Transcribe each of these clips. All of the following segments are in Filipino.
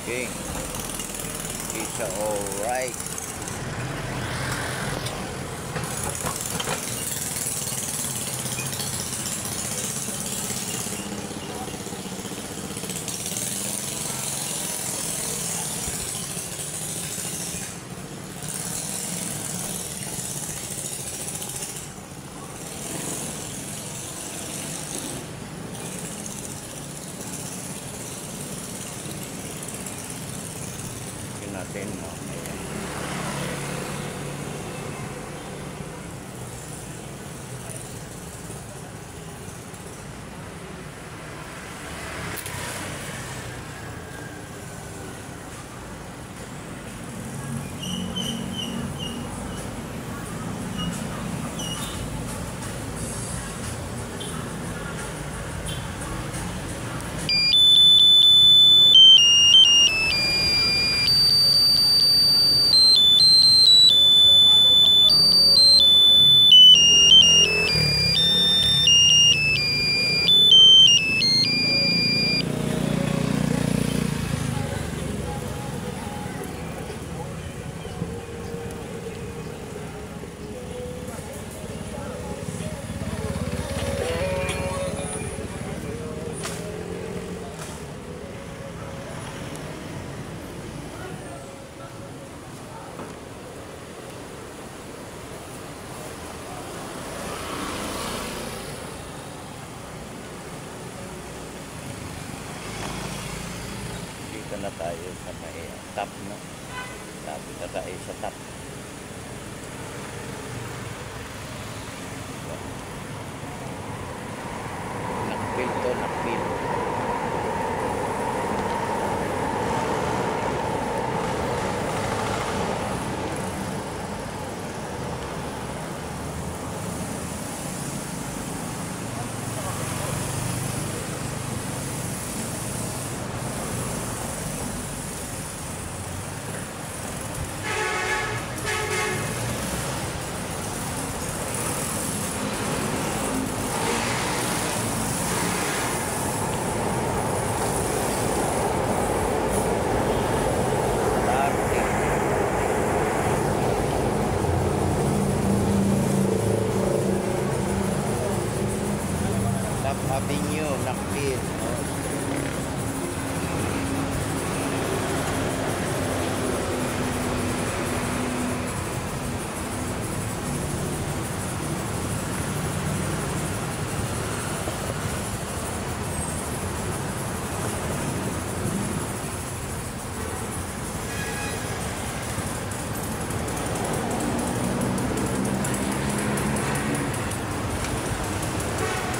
Okay. Hindi siya alright. Natin mamaya. Na tayo sa may top, no? Lapit na tayo sa top. Nakpil to, nakpil. Avenue, nakpil, no?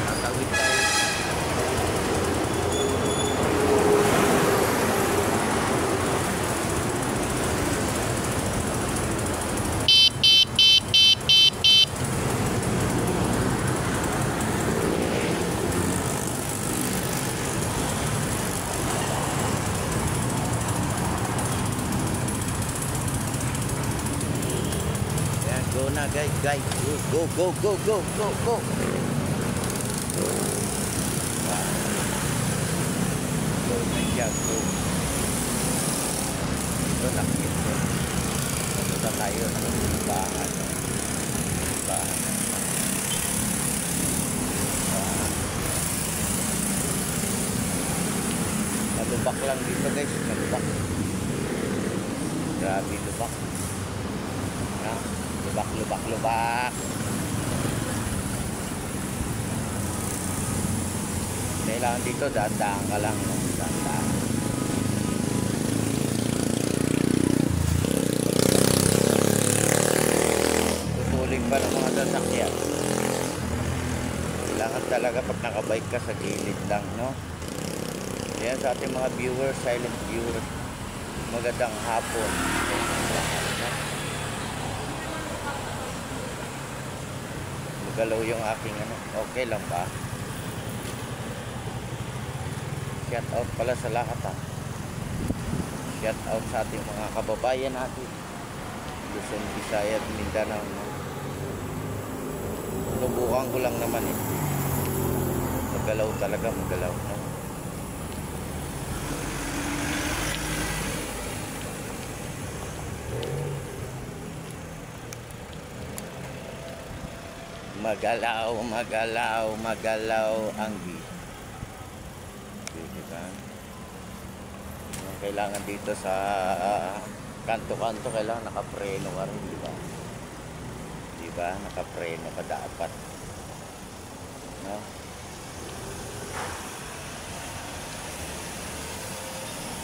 Tatawid tayo. Go na guys, go, go, go, go, go, go. Go na siya, go. Ito nakit ko. Ito na tayo ng bahan. Bahan. Malubak lang dito guys, malubak. Grabe lubak. Ha? Lubak, lubak, lubak. Kailangan dito, daan-daan ka lang, no? Daan-daan. Tutuling pa ng mga sasakyan. Kailangan talaga pag nakabike ka sa gilid lang, no? Yan sa ating mga viewers, silent viewers. Magandang hapon. Galaw yung aking ano, okay lang ba? Shout out pala sa lahat, ha. Shout out sa ating mga kababayan natin Luzon, Visayas, Mindanao, no? Subukan ko lang naman eh. Magalaw talaga, magalaw, no? Magalaw, magalaw, magalaw ang beat. Diba? Yung kailangan dito sa kanto-kanto, kailangan nakapreno ka rin, diba? Diba? Nakapreno ka dapat. No?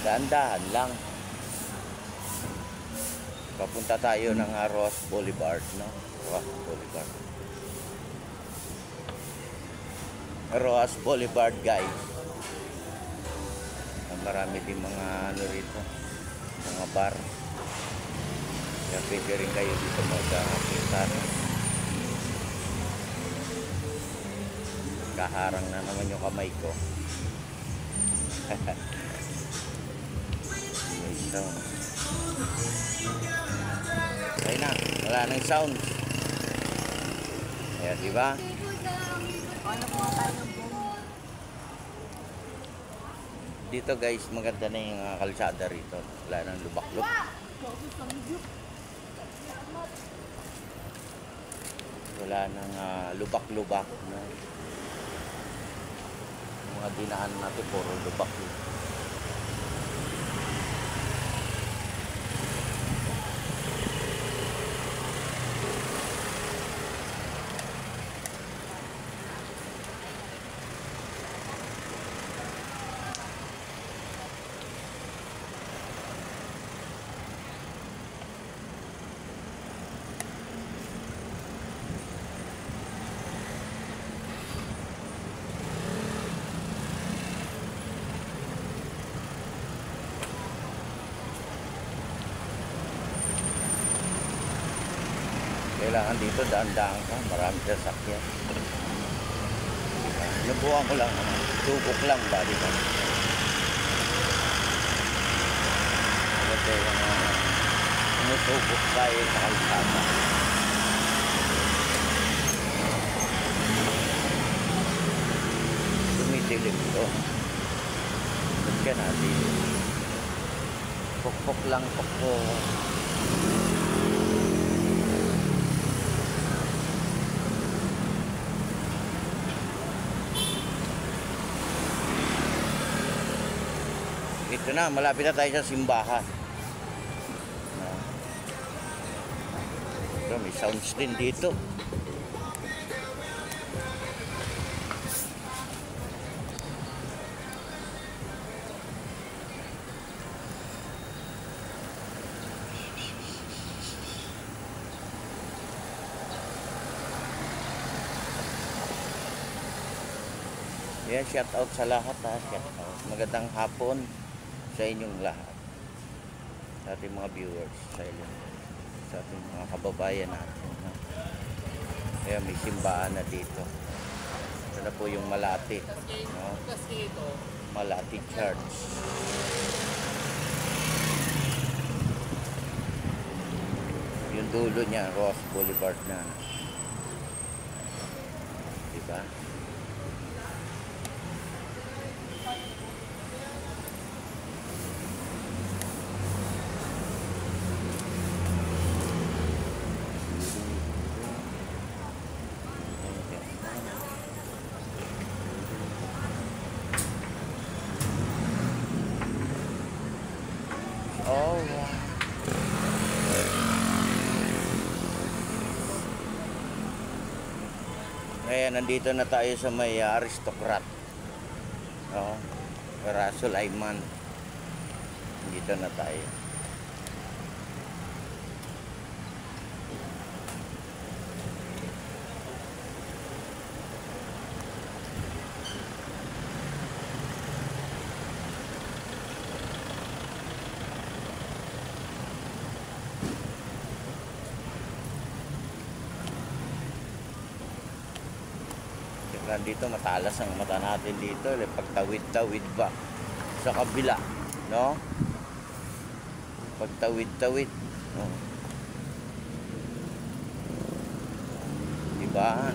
Dahan-dahan lang. Papunta tayo ng Ross Boulevard, no? Ross Boulevard. Ross Boulevard, guys. Marami din mga ano rito, mga bar. Kaya pwede rin kayo dito magkakitan. Kaharang na naman yung kamay ko. May sound. Ayun na, wala nang sound. Ayan, diba? Dito guys, maganda na yung kalsada rito. Wala nang lubak-lubak. Wala nang lubak-lubak. No? Mga dinaan natin, puro lubak-lubak. Kailangan dito daan-daan ka, marami sasakyan. Nabuhan ko lang, subok lang ba, di ba? Kasi umusubok tayo sa kalsada. Tumitilip ito. Ba't natin? Pukpok lang, pukpok. Ito na, malapit na tayo sa simbahan. Ito, may sounds din dito. Yan, shout out sa lahat ha. Shout out. Magandang hapon sa inyong lahat, sa ating mga viewers, sa ating mga kababayan natin. Kaya may simbahan na dito. Ito na po yung Malati, no? Malati Church. Yung dulo niya, Ross Boulevard na, diba? Oh, wow. Ngayon, nandito na tayo sa may aristocrat. Oh, Sulaiman. Nandito na tayo. Dito matalas ang mata natin dito, pagtawid-tawid ba sa kabila, no? Pagtawid-tawid, no? Diba?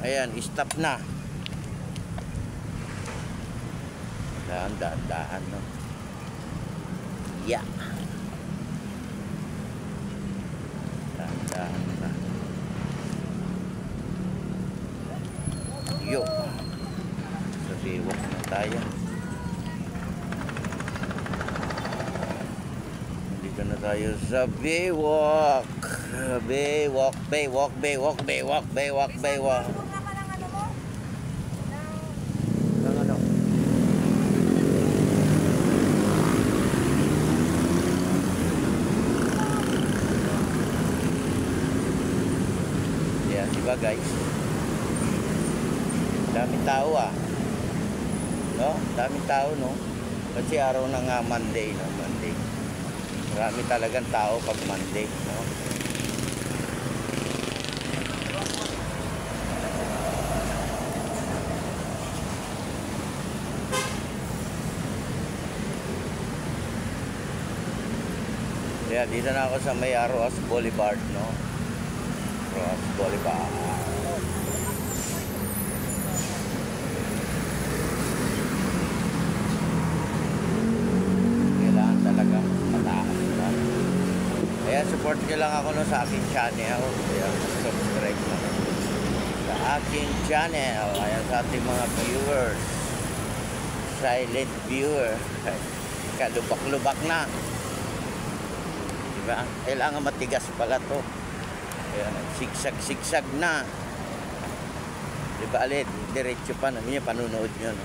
Ayan, stop na. Dahan-dahan, no? Yeah. Dahan na. Yo. Sa biwak na tayo. Dito na tayo sa biwak. Biwak, biwak, biwak, biwak, biwak, biwak. Ng ano? Yan, diba guys? Daming tao no? Daming tao, no? Kasi araw na nga Monday, no? Monday. Marami talagang tao pag Monday, no? Kaya dito na ako sa may Roas Boulevard, no? Roas Boulevard. Kailangan talaga mataas, no? Kaya support nyo lang ako, no, sa aking channel. Kaya subscribe na sa aking channel. Ayan, sa ating mga viewers, silent viewer. Kalubak-lubak na. Diba? Kailangan matigas pala to. Ayan, sigsag-sigsag na. Diba, alit, diretso pa. Namin yung panunood nyo, no?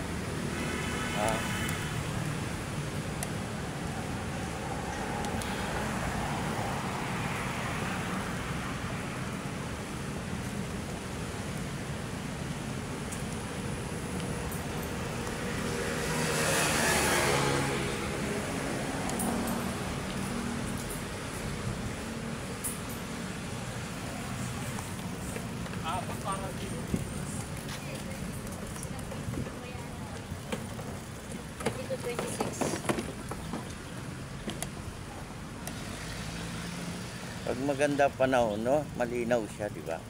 Pag maganda panahon, no, malinaw siya, di ba?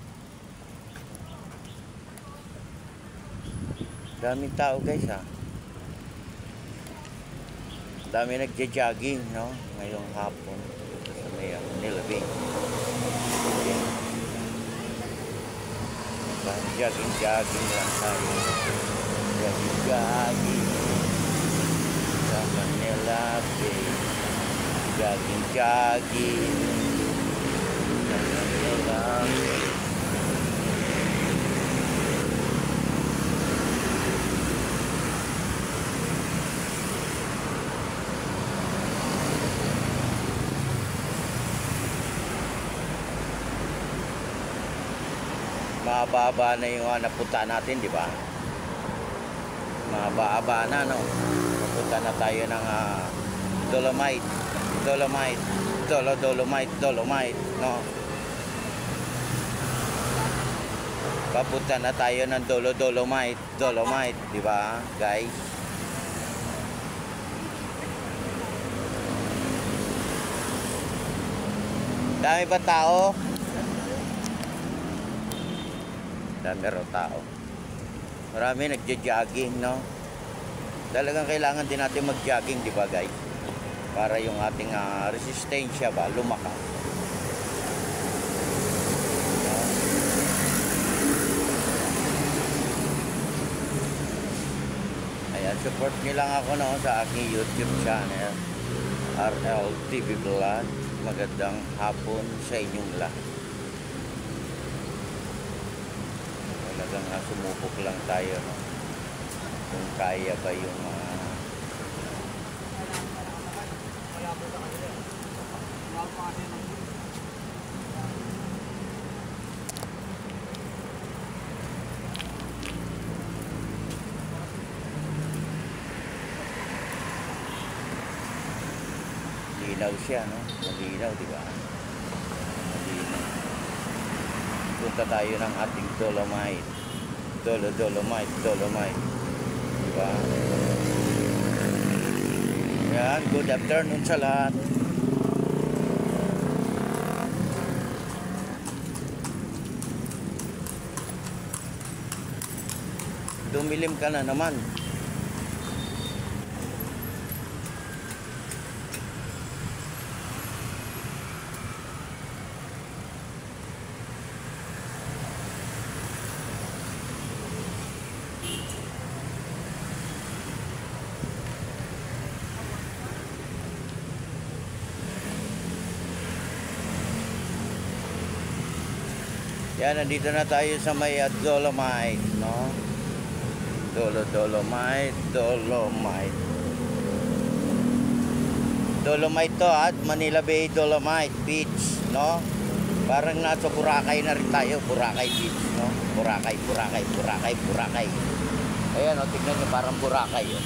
Daming tao, guys, Dami nagja-jogging, no, ngayong hapon sa may Manila Bay. Jogging lang tayo. Jogging sa Manila Bay. Jogging sa Manila Bay. Mahaba na yung napunta natin, di ba? Mahaba na, no? Napunta na tayo ng Dolomite, no? Papunta na tayo ng Dolomite, di ba, guys? Dami ba tao? Dami raw tao. Marami nagja-jogging, no? Talagang kailangan din natin mag-jogging, di ba, guys? Para yung ating resistensya ba lumakas. No? Ayan, support nyo lang ako, no, sa aking YouTube channel, RL TV Vlog. Magandang hapon sa inyong lahat. Talagang sumubok lang tayo, no? Kung kaya ba yung linaw siya, no? Malinaw, di ba? Malinaw. Punta tayo ng ating Dolomite. Dolomite. Diba? Yan, good afternoon sa lahat. Dumilim ka na naman. Yan, nandito na tayo sa may Dolomite, no? Dolomite. Dolomite to at Manila Bay Dolomite Beach, no? Parang nasa Boracay na rin tayo, Boracay Beach, no? Boracay. Ayan, o, tignan nyo, parang Boracay, oh.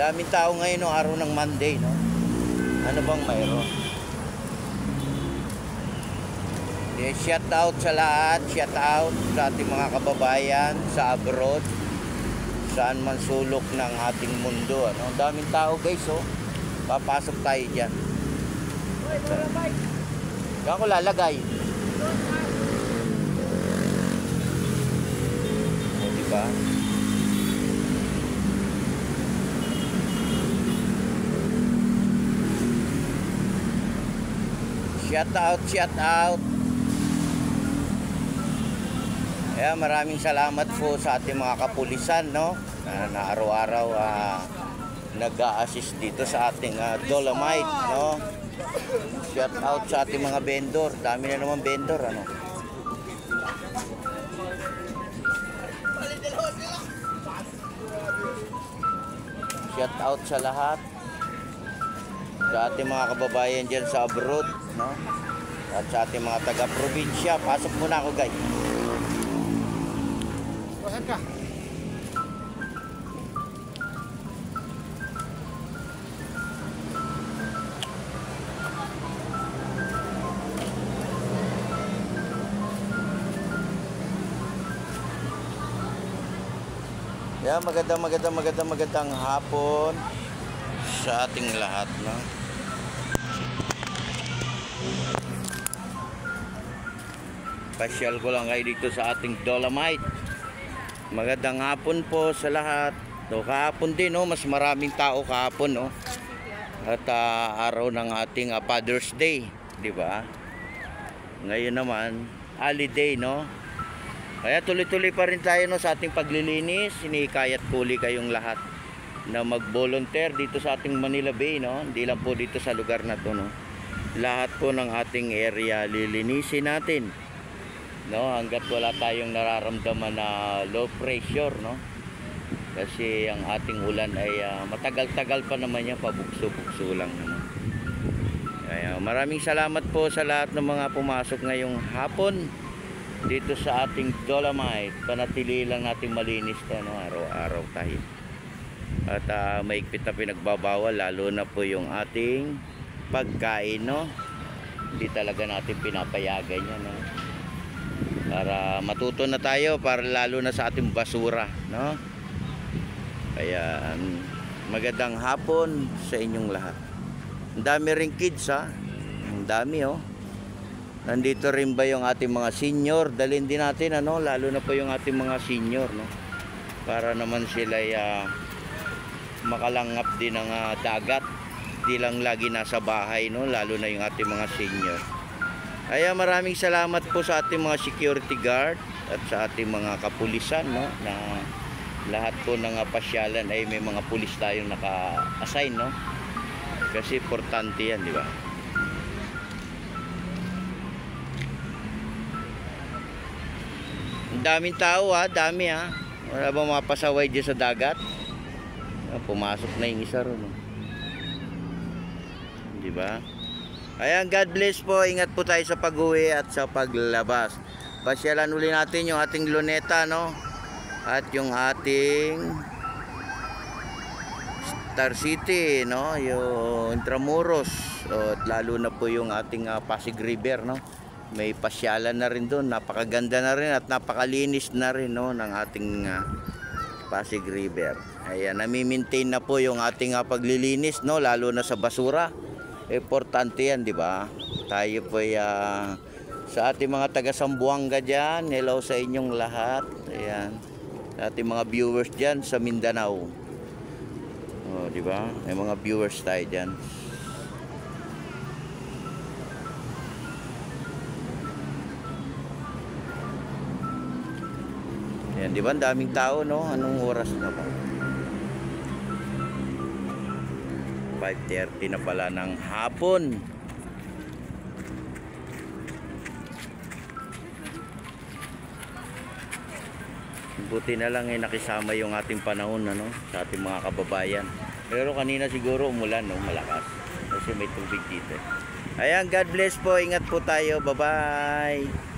Daming tao ngayon, no? Araw ng Monday, no? Ano bang mayroon? Shout out sa lahat, shout out sa ating mga kababayan sa abroad, saan man sulok ng ating mundo, ano? Daming tao, guys, oh. Papasok tayo dyan. Diyan ko lalagay. O, diba? Shout out. Kaya maraming salamat po sa ating mga kapulisan, no? Na araw-araw nag-a-assist dito sa ating Dolomite, no? Shout out sa ating mga vendor. Dami na naman vendor, ano? Shout out sa lahat. Sa ating mga kababayan dyan sa abroad, no? At sa ating mga taga-probinsya. Pasok muna ako, guys. Saan ka? Yeah, magandang hapon sa ating lahat, no? Pasyal ko lang kayo dito sa ating Dolomite. Magandang hapon po sa lahat. So, kahapon din, no? Mas maraming tao kahapon, no? At araw ng ating Father's Day, di ba? Ngayon naman, holiday, no? Kaya tuloy-tuloy pa rin tayo, no, sa ating paglilinis. Sinikayat puli kayong lahat na mag-volunteer dito sa ating Manila Bay, no? Hindi lang po dito sa lugar na to, no? Lahat po ng ating area lilinisin natin, no? Hanggat wala tayong nararamdaman na low pressure, no? Kasi ang ating ulan ay matagal-tagal pa naman yan, pabukso-bukso lang naman. Kaya maraming salamat po sa lahat ng mga pumasok ngayong hapon dito sa ating Dolomite. Panatili lang natin malinis to, no? Araw-araw tayo. At maigpit na pinagbabawal, lalo na po yung ating pagkain, no? Hindi talaga natin pinapayagan yan, no? Para matuto na tayo, para lalo na sa ating basura, no? Kaya magandang hapon sa inyong lahat. Ang dami ring kids, ha? Ang dami, oh. Nandito rin ba yung ating mga senior? Dalhin din natin, ano? Lalo na po yung ating mga senior, no? Para naman sila makalangap din ng dagat. Di lang lagi nasa bahay, no? Lalo na yung ating mga senior. Kaya maraming salamat po sa ating mga security guard at sa ating mga kapulisan, no? Na lahat po ng pasyalan ay may mga pulis tayong naka-assign, no? Kasi importante yan, di ba? Ang daming tao, ha? Dami, ha? Wala bang mapasaway dyan sa dagat? Pumasok na yung isa ron, no? Di ba? Ayan, God bless po. Ingat po tayo sa pag-uwi at sa paglabas. Pasyalan uli natin yung ating Luneta, no? At yung ating Star City, no? Yung Intramuros. At lalo na po yung ating Pasig River, no? May pasyalan na rin doon. Napakaganda na rin at napakalinis na rin, no? Ng ating Pasig River. Ayan, nami-maintain na po yung ating paglilinis, no? Lalo na sa basura. Importante yan, di ba? Tayo po sa ating mga taga Sambuanga dyan. Hello sa inyong lahat. Ayan. Sa ating mga viewers dyan sa Mindanao. Oh, di ba? May mga viewers tayo dyan. Ayan, di ba? Ang daming tao, no? Anong oras na ba? 5:30 na pala ng hapon. Buti na lang nakisama yung ating panahon sa ating mga kababayan. Pero kanina siguro umulan malakas kasi may tubig dito. Ayan, God bless po. Ingat po tayo. Bye-bye.